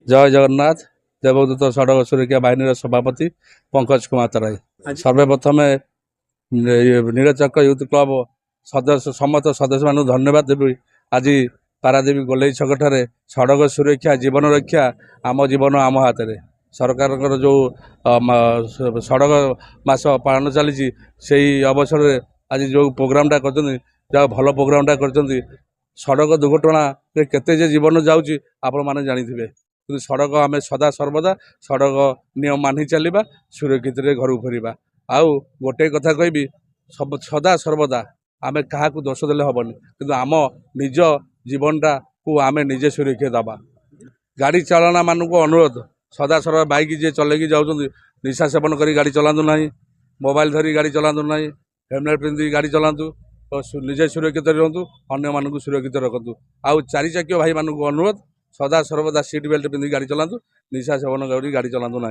जय जगन्नाथ। देवदूत सड़क सुरक्षा बाहिनी सभापति पंकज कुमार तराई। सर्वप्रथम नीलचक यूथ क्लब सदस्य समस्त सदस्य मान धन्यवाद देवी। आज पारादीप गोलेई छकठारे सड़क सुरक्षा जीवन रक्षा आम जीवन आम हाथ में सरकार जो सड़क मास पालन चली से अवसर आज जो प्रोग्रामटा कर भल प्रोग्रामटा कर सड़क दुर्घटना केते जीवन जाऊँगी आपण मैंने जानी सड़क आम सदा सर्वदा सड़क नियम मानि चलवा सुरक्षित घर फेरवा। आउ गोटे कथा कहबी सब सदा सर्वदा आम क्या दोष देले हेनी कि आम निज जीवनटा को आम निजे सुरक्षा दबा। गाड़ी चालना मान को अनुरोध सदा सर्वदा बाइक जी चलैकी जाऊँ निशा सेवन कर गाड़ी चलातु ना, मोबाइल धरी गाड़ी चलातु ना, हेलमेट पिंधि गाड़ी चलातु निजे सुरक्षित रुहतु अन्य मानक सुरक्षित रखु। आउ चारि चकिया भाई मानक अनुरोध सदा सर्वदा सीट बेल्ट पिंधि गाड़ी चलातु निशा सेवन कर गाड़ी चलातु ना।